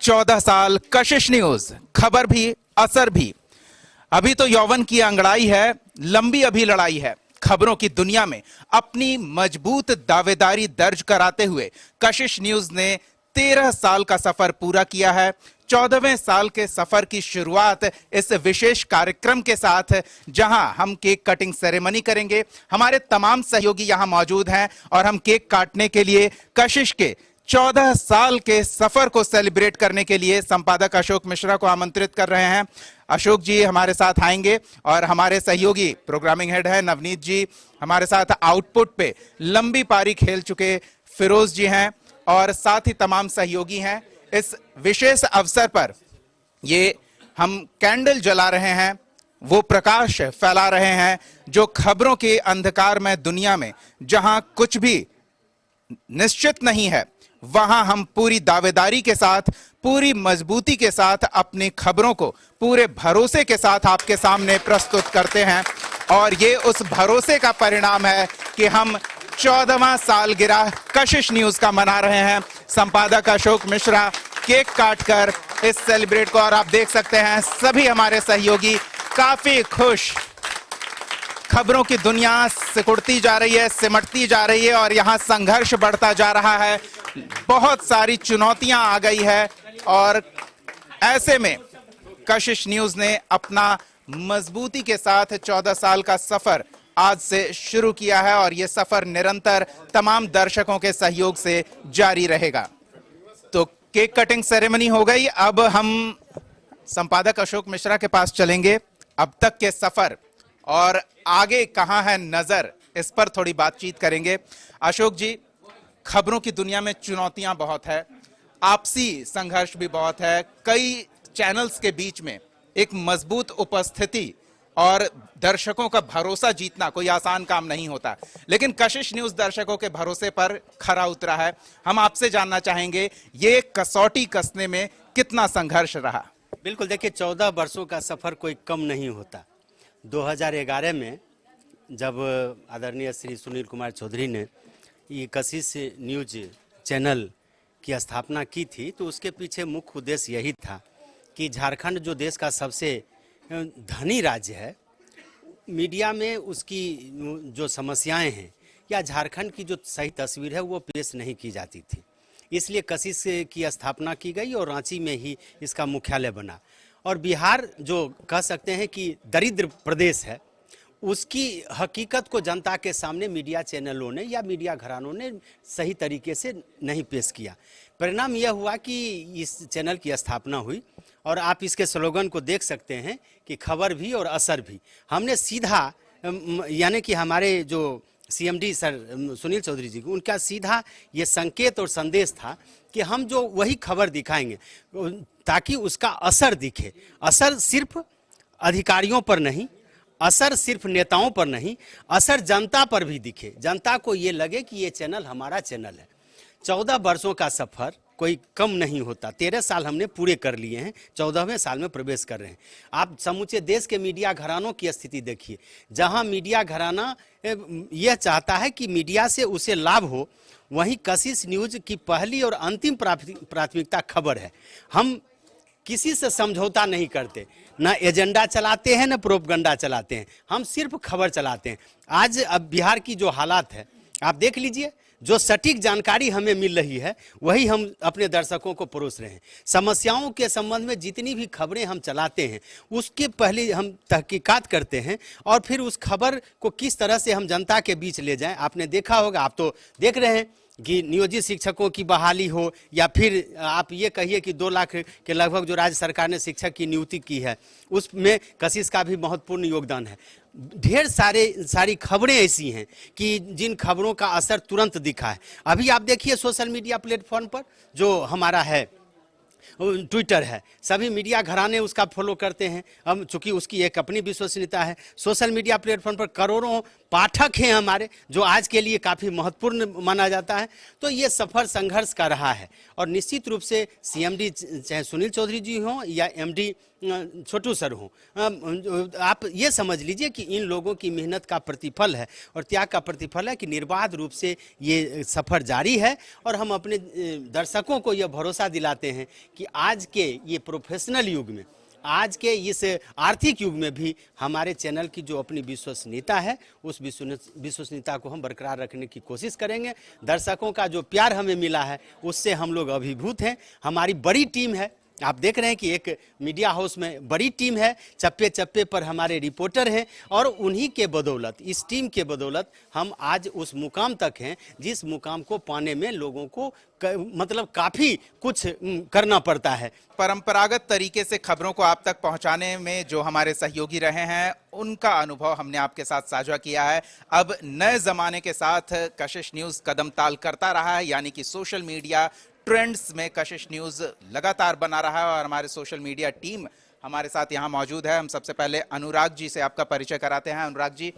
14 साल कशिश न्यूज, खबर भी असर भी। अभी तो यौवन की अंगड़ाई है, लंबी अभी लड़ाई है। खबरों की दुनिया में अपनी मजबूत दावेदारी दर्ज कराते हुए कशिश न्यूज ने 13 साल का सफर पूरा किया है। 14वें साल के सफर की शुरुआत इस विशेष कार्यक्रम के साथ, जहां हम केक कटिंग सेरेमनी करेंगे। हमारे तमाम सहयोगी यहां मौजूद हैं और हम केक काटने के लिए कशिश के 14 साल के सफर को सेलिब्रेट करने के लिए संपादक अशोक मिश्रा को आमंत्रित कर रहे हैं। अशोक जी हमारे साथ आएंगे और हमारे सहयोगी प्रोग्रामिंग हेड है नवनीत जी, हमारे साथ आउटपुट पे लंबी पारी खेल चुके फिरोज जी हैं और साथ ही तमाम सहयोगी हैं। इस विशेष अवसर पर ये हम कैंडल जला रहे हैं, वो प्रकाश फैला रहे हैं जो खबरों के अंधकारमय दुनिया में जहां कुछ भी निश्चित नहीं है, वहां हम पूरी दावेदारी के साथ, पूरी मजबूती के साथ अपनी खबरों को पूरे भरोसे के साथ आपके सामने प्रस्तुत करते हैं। और ये उस भरोसे का परिणाम है कि हम 14वां सालगिरह कशिश न्यूज का मना रहे हैं। संपादक अशोक मिश्रा केक काटकर इस सेलिब्रेट को, और आप देख सकते हैं सभी हमारे सहयोगी काफी खुश। खबरों की दुनिया सिकुड़ती जा रही है, सिमटती जा रही है और यहां संघर्ष बढ़ता जा रहा है। बहुत सारी चुनौतियां आ गई है और ऐसे में कशिश न्यूज ने अपना मजबूती के साथ 14 साल का सफर आज से शुरू किया है और यह सफर निरंतर तमाम दर्शकों के सहयोग से जारी रहेगा। तो केक कटिंग सेरेमनी हो गई, अब हम संपादक अशोक मिश्रा के पास चलेंगे। अब तक के सफर और आगे कहां है नजर, इस पर थोड़ी बातचीत करेंगे। अशोक जी, खबरों की दुनिया में चुनौतियां बहुत है, आपसी संघर्ष भी बहुत है, कई चैनल्स के बीच में एक मजबूत उपस्थिति और दर्शकों का भरोसा जीतना कोई आसान काम नहीं होता, लेकिन कशिश न्यूज दर्शकों के भरोसे पर खरा उतरा है। हम आपसे जानना चाहेंगे ये कसौटी कसने में कितना संघर्ष रहा। बिल्कुल, देखिए 14 वर्षों का सफर कोई कम नहीं होता। 2011 में जब आदरणीय श्री सुनील कुमार चौधरी ने ये कशिश न्यूज चैनल की स्थापना की थी, तो उसके पीछे मुख्य उद्देश्य यही था कि झारखंड जो देश का सबसे धनी राज्य है, मीडिया में उसकी जो समस्याएं हैं या झारखंड की जो सही तस्वीर है वो पेश नहीं की जाती थी। इसलिए कशिश की स्थापना की गई और रांची में ही इसका मुख्यालय बना। और बिहार जो कह सकते हैं कि दरिद्र प्रदेश है, उसकी हकीकत को जनता के सामने मीडिया चैनलों ने या मीडिया घरानों ने सही तरीके से नहीं पेश किया। परिणाम यह हुआ कि इस चैनल की स्थापना हुई और आप इसके स्लोगन को देख सकते हैं कि खबर भी और असर भी। हमने सीधा, यानी कि हमारे जो सीएमडी सर सुनील चौधरी जी, उनका सीधा ये संकेत और संदेश था कि हम जो वही खबर दिखाएंगे ताकि उसका असर दिखे। असर सिर्फ अधिकारियों पर नहीं, असर सिर्फ नेताओं पर नहीं, असर जनता पर भी दिखे। जनता को ये लगे कि ये चैनल हमारा चैनल है। 14 वर्षों का सफर कोई कम नहीं होता। 13 साल हमने पूरे कर लिए हैं, 14वें साल में प्रवेश कर रहे हैं। आप समूचे देश के मीडिया घरानों की स्थिति देखिए, जहां मीडिया घराना यह चाहता है कि मीडिया से उसे लाभ हो, वहीं कशिश न्यूज की पहली और अंतिम प्राथमिकता खबर है। हम किसी से समझौता नहीं करते, ना एजेंडा चलाते हैं, ना प्रोपगंडा चलाते हैं, हम सिर्फ खबर चलाते हैं। आज अब बिहार की जो हालात है आप देख लीजिए, जो सटीक जानकारी हमें मिल रही है वही हम अपने दर्शकों को परोस रहे हैं। समस्याओं के संबंध में जितनी भी खबरें हम चलाते हैं उसके पहले हम तहकीकात करते हैं और फिर उस खबर को किस तरह से हम जनता के बीच ले जाएं। आपने देखा होगा, आप तो देख रहे हैं कि नियोजित शिक्षकों की बहाली हो या फिर आप ये कहिए कि 2 लाख के लगभग जो राज्य सरकार ने शिक्षक की नियुक्ति की है, उसमें कशिश का भी महत्वपूर्ण योगदान है। ढेर सारी खबरें ऐसी हैं कि जिन खबरों का असर तुरंत दिखा है। अभी आप देखिए सोशल मीडिया प्लेटफॉर्म पर जो हमारा है ट्विटर है, सभी मीडिया घराने उसका फॉलो करते हैं। हम चूंकि उसकी एक अपनी विश्वसनीयता है, सोशल मीडिया प्लेटफॉर्म पर करोड़ों पाठक हैं हमारे, जो आज के लिए काफ़ी महत्वपूर्ण माना जाता है। तो ये सफ़र संघर्ष का रहा है और निश्चित रूप से सीएमडी चाहे सुनील चौधरी जी हों या एमडी छोटू सर हों, आप ये समझ लीजिए कि इन लोगों की मेहनत का प्रतिफल है और त्याग का प्रतिफल है कि निर्बाध रूप से ये सफ़र जारी है। और हम अपने दर्शकों को यह भरोसा दिलाते हैं कि आज के ये प्रोफेशनल युग में, आज के इस आर्थिक युग में भी हमारे चैनल की जो अपनी विश्वसनीयता है, उस विश्वसनीयता को हम बरकरार रखने की कोशिश करेंगे। दर्शकों का जो प्यार हमें मिला है उससे हम लोग अभिभूत हैं। हमारी बड़ी टीम है, आप देख रहे हैं कि एक मीडिया हाउस में बड़ी टीम है, चप्पे चप्पे पर हमारे रिपोर्टर हैं और उन्हीं के बदौलत, इस टीम के बदौलत हम आज उस मुकाम तक हैं जिस मुकाम को पाने में लोगों को मतलब काफ़ी कुछ करना पड़ता है। परंपरागत तरीके से खबरों को आप तक पहुंचाने में जो हमारे सहयोगी रहे हैं, उनका अनुभव हमने आपके साथ साझा किया है। अब नए जमाने के साथ कशिश न्यूज़ कदम ताल करता रहा है, यानी कि सोशल मीडिया ट्रेंड्स में कशिश न्यूज़ लगातार बना रहा है और हमारे सोशल मीडिया टीम हमारे साथ यहाँ मौजूद है। हम सबसे पहले अनुराग जी से आपका परिचय कराते हैं। अनुराग जी,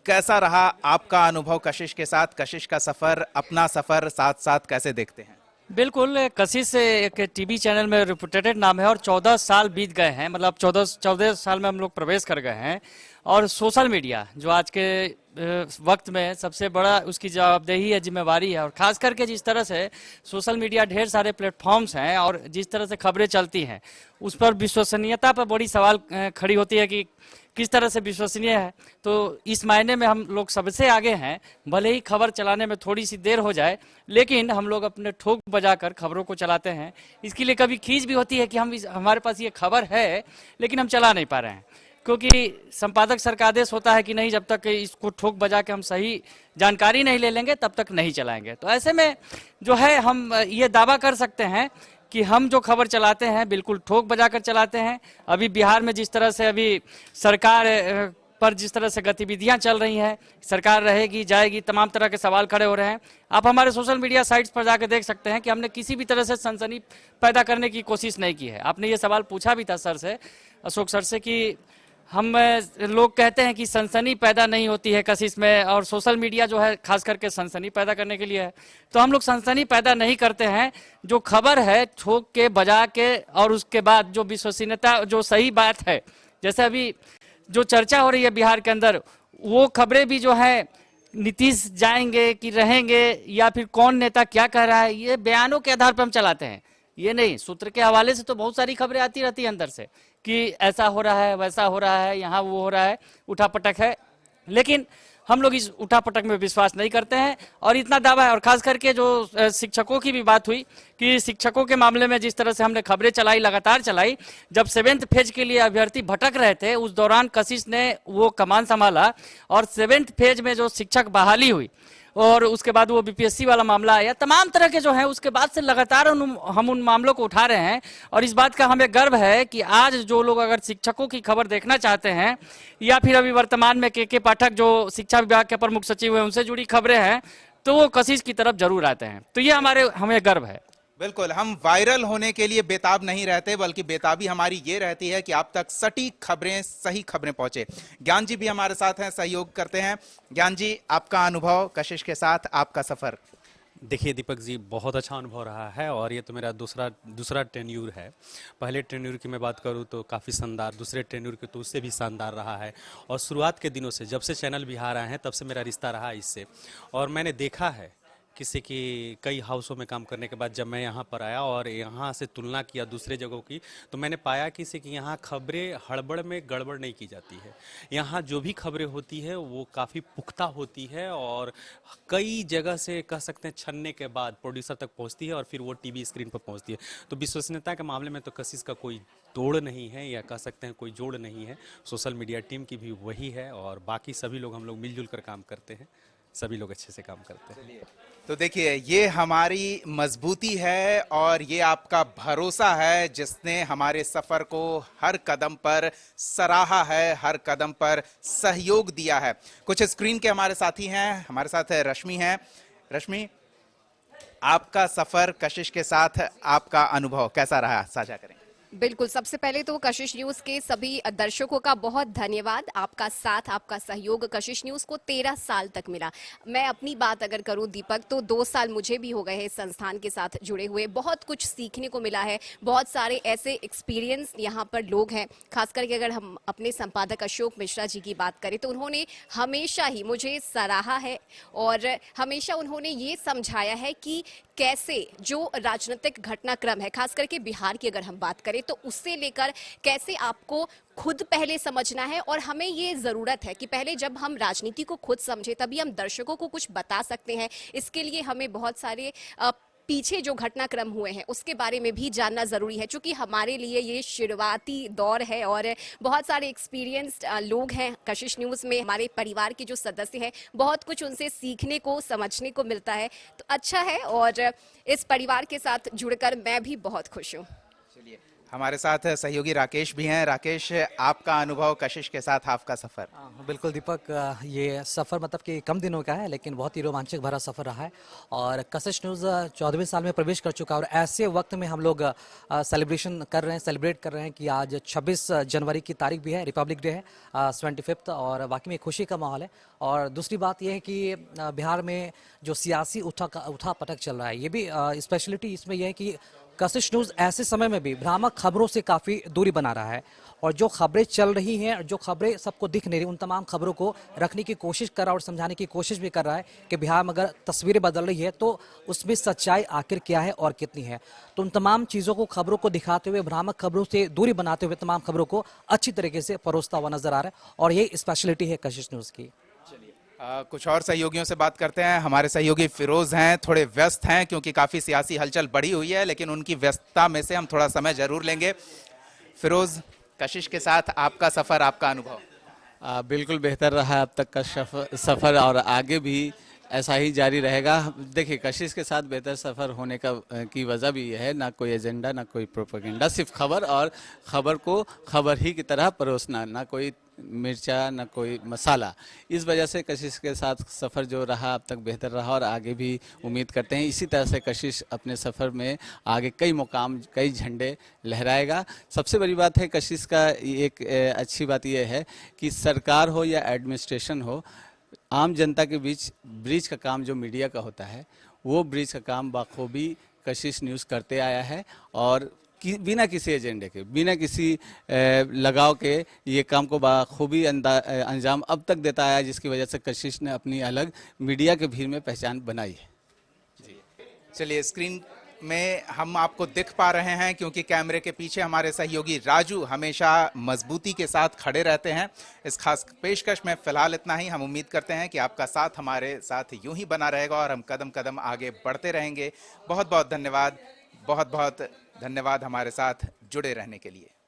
कैसा रहा आपका अनुभव कशिश के साथ? कशिश का सफर, अपना सफर साथ साथ कैसे देखते हैं? बिल्कुल, कशिश एक टीवी चैनल में रिप्यूटेड नाम है और 14 साल बीत गए हैं, मतलब 14 साल में हम लोग प्रवेश कर गए हैं। और सोशल मीडिया जो आज के वक्त में सबसे बड़ा उसकी जवाबदेही है, जिम्मेवारी है। और खास करके जिस तरह से सोशल मीडिया ढेर सारे प्लेटफॉर्म्स हैं और जिस तरह से खबरें चलती हैं, उस पर विश्वसनीयता पर बड़ी सवाल खड़ी होती है कि किस तरह से विश्वसनीय है। तो इस मायने में हम लोग सबसे आगे हैं। भले ही खबर चलाने में थोड़ी सी देर हो जाए, लेकिन हम लोग अपने ठोक बजाकर खबरों को चलाते हैं। इसके लिए कभी खींच भी होती है कि हमारे पास ये खबर है लेकिन हम चला नहीं पा रहे हैं, क्योंकि संपादक सर का आदेश होता है कि नहीं, जब तक इसको ठोक बजा के हम सही जानकारी नहीं ले लेंगे तब तक नहीं चलाएंगे। तो ऐसे में जो है हम ये दावा कर सकते हैं कि हम जो खबर चलाते हैं बिल्कुल ठोक बजाकर चलाते हैं। अभी बिहार में जिस तरह से अभी सरकार पर जिस तरह से गतिविधियां चल रही हैं, सरकार रहेगी जाएगी, तमाम तरह के सवाल खड़े हो रहे हैं। आप हमारे सोशल मीडिया साइट्स पर जाकर देख सकते हैं कि हमने किसी भी तरह से सनसनी पैदा करने की कोशिश नहीं की है। आपने ये सवाल पूछा भी था सर से, अशोक सर से, कि हम लोग कहते हैं कि सनसनी पैदा नहीं होती है कशिश में, और सोशल मीडिया जो है खास करके सनसनी पैदा करने के लिए है। तो हम लोग सनसनी पैदा नहीं करते हैं। जो खबर है ठोक के बजा के, और उसके बाद जो विश्वसनीयता, जो सही बात है, जैसे अभी जो चर्चा हो रही है बिहार के अंदर, वो खबरें भी जो है नीतीश जाएंगे कि रहेंगे या फिर कौन नेता क्या कह रहा है, ये बयानों के आधार पर हम चलाते हैं। ये नहीं, सूत्र के हवाले से तो बहुत सारी खबरें आती रहती है अंदर से कि ऐसा हो रहा है, वैसा हो रहा है, यहाँ वो हो रहा है, उठापटक है। लेकिन हम लोग इस उठापटक में विश्वास नहीं करते हैं और इतना दावा है। और खास करके जो शिक्षकों की भी बात हुई कि शिक्षकों के मामले में जिस तरह से हमने खबरें चलाई, लगातार चलाई, जब 7th फेज के लिए अभ्यर्थी भटक रहे थे उस दौरान कशिश ने वो कमान संभाला और 7th फेज में जो शिक्षक बहाली हुई और उसके बाद वो बीपीएससी वाला मामला आया, तमाम तरह के जो है उसके बाद से लगातार हम उन मामलों को उठा रहे हैं। और इस बात का हमें गर्व है कि आज जो लोग अगर शिक्षकों की खबर देखना चाहते हैं या फिर अभी वर्तमान में के पाठक जो शिक्षा विभाग के प्रमुख सचिव हैं उनसे जुड़ी खबरें हैं, तो वो कशिश की तरफ जरूर आते हैं। तो ये हमें गर्व है। बिल्कुल, हम वायरल होने के लिए बेताब नहीं रहते, बल्कि बेताबी हमारी ये रहती है कि आप तक सटीक खबरें, सही खबरें पहुंचे। ज्ञान जी भी हमारे साथ हैं, सहयोग करते हैं। ज्ञान जी, आपका अनुभव कशिश के साथ, आपका सफर? देखिए दीपक जी, बहुत अच्छा अनुभव रहा है और ये तो मेरा दूसरा टेन्यूर है। पहले टेन्यूर की मैं बात करूँ तो काफ़ी शानदार, दूसरे टेन्यूर के तो उससे भी शानदार रहा है। और शुरुआत के दिनों से, जब से चैनल बिहार आए हैं तब से मेरा रिश्ता रहा इससे। और मैंने देखा है किसी की कई हाउसों में काम करने के बाद जब मैं यहाँ पर आया और यहाँ से तुलना किया दूसरे जगहों की, तो मैंने पाया कि यहाँ खबरें हड़बड़ में गड़बड़ नहीं की जाती है। यहाँ जो भी खबरें होती है वो काफ़ी पुख्ता होती है और कई जगह से कह सकते हैं छनने के बाद प्रोड्यूसर तक पहुँचती है और फिर वो टीवी स्क्रीन पर पहुँचती है। तो विश्वसनीयता के मामले में तो कशिश का कोई तोड़ नहीं है, या कह सकते हैं कोई जोड़ नहीं है। सोशल मीडिया टीम की भी वही है और बाकी सभी लोग, हम लोग मिलजुल कर काम करते हैं, सभी लोग अच्छे से काम करते हैं। तो देखिए, ये हमारी मजबूती है और ये आपका भरोसा है जिसने हमारे सफर को हर कदम पर सराहा है, हर कदम पर सहयोग दिया है। कुछ स्क्रीन के हमारे साथी हैं, हमारे साथ है रश्मि हैं। रश्मि, आपका सफर कशिश के साथ, आपका अनुभव कैसा रहा, साझा करें। बिल्कुल, सबसे पहले तो कशिश न्यूज़ के सभी दर्शकों का बहुत धन्यवाद। आपका साथ, आपका सहयोग कशिश न्यूज़ को 13 साल तक मिला। मैं अपनी बात अगर करूं दीपक, तो 2 साल मुझे भी हो गए हैं इस संस्थान के साथ जुड़े हुए। बहुत कुछ सीखने को मिला है, बहुत सारे ऐसे एक्सपीरियंस यहाँ पर लोग हैं। खास करके अगर हम अपने संपादक अशोक मिश्रा जी की बात करें तो उन्होंने हमेशा ही मुझे सराहा है और हमेशा उन्होंने ये समझाया है कि कैसे जो राजनीतिक घटनाक्रम है, खास करके बिहार की अगर हम बात करें तो उससे लेकर कैसे आपको खुद पहले समझना है। और हमें ये जरूरत है कि पहले जब हम राजनीति को खुद समझे तभी हम दर्शकों को कुछ बता सकते हैं। इसके लिए हमें बहुत सारे पीछे जो घटनाक्रम हुए हैं उसके बारे में भी जानना जरूरी है, क्योंकि हमारे लिए ये शुरुआती दौर है और बहुत सारे एक्सपीरियंस्ड लोग हैं कशिश न्यूज़ में। हमारे परिवार के जो सदस्य हैं, बहुत कुछ उनसे सीखने को, समझने को मिलता है, तो अच्छा है। और इस परिवार के साथ जुड़कर मैं भी बहुत खुश हूँ। चलिए, हमारे साथ सहयोगी राकेश भी हैं। राकेश, आपका अनुभव कशिश के साथ आपका सफर? बिल्कुल दीपक, ये सफ़र मतलब कि कम दिनों का है लेकिन बहुत ही रोमांचक भरा सफ़र रहा है। और कशिश न्यूज़ 14वें साल में प्रवेश कर चुका है और ऐसे वक्त में हम लोग सेलिब्रेट कर रहे हैं कि आज 26 जनवरी की तारीख भी है, रिपब्लिक डे है, 25th, और वाकई में खुशी का माहौल है। और दूसरी बात यह है कि बिहार में जो सियासी उठा पटक चल रहा है, ये भी स्पेशलिटी इसमें यह है कि कशिश न्यूज़ ऐसे समय में भी भ्रामक खबरों से काफ़ी दूरी बना रहा है और जो खबरें चल रही हैं, जो खबरें सबको दिख नहीं रही, उन तमाम खबरों को रखने की कोशिश कर रहा है और समझाने की कोशिश भी कर रहा है कि बिहार में अगर तस्वीरें बदल रही है तो उसमें सच्चाई आखिर क्या है और कितनी है। तो उन तमाम चीज़ों को, खबरों को दिखाते हुए, भ्रामक खबरों से दूरी बनाते हुए तमाम खबरों को अच्छी तरीके से परोसता हुआ नजर आ रहा है और ये स्पेशलिटी है कशिश न्यूज़ की। कुछ और सहयोगियों से बात करते हैं। हमारे सहयोगी फिरोज हैं, थोड़े व्यस्त हैं क्योंकि काफ़ी सियासी हलचल बढ़ी हुई है, लेकिन उनकी व्यस्तता में से हम थोड़ा समय जरूर लेंगे। फिरोज, कशिश के साथ आपका सफ़र, आपका अनुभव? बिल्कुल बेहतर रहा अब तक का सफ़र और आगे भी ऐसा ही जारी रहेगा। देखिए, कशिश के साथ बेहतर सफ़र होने की वजह भी यह है, ना कोई एजेंडा, ना कोई प्रोपेगेंडा, सिर्फ खबर और खबर को खबर ही की तरह परोसना, ना कोई मिर्चा, ना कोई मसाला। इस वजह से कशिश के साथ सफ़र जो रहा अब तक बेहतर रहा और आगे भी उम्मीद करते हैं इसी तरह से कशिश अपने सफ़र में आगे कई मुकाम, कई झंडे लहराएगा। सबसे बड़ी बात है कशिश का एक अच्छी बात यह है कि सरकार हो या एडमिनिस्ट्रेशन हो, आम जनता के बीच ब्रिज का काम जो मीडिया का होता है, वो ब्रिज का काम बाखूबी कशिश न्यूज़ करते आया है और बिना किसी एजेंडे के, बिना किसी लगाव के ये काम को बाखूबी अंजाम अब तक देता आया, जिसकी वजह से कशिश ने अपनी अलग मीडिया के भीड़ में पहचान बनाई है। चलिए, स्क्रीन में हम आपको दिख पा रहे हैं क्योंकि कैमरे के पीछे हमारे सहयोगी राजू हमेशा मजबूती के साथ खड़े रहते हैं। इस खास पेशकश में फिलहाल इतना ही। हम उम्मीद करते हैं कि आपका साथ हमारे साथ यूं ही बना रहेगा और हम कदम कदम आगे बढ़ते रहेंगे। बहुत बहुत धन्यवाद, बहुत बहुत धन्यवाद हमारे साथ जुड़े रहने के लिए।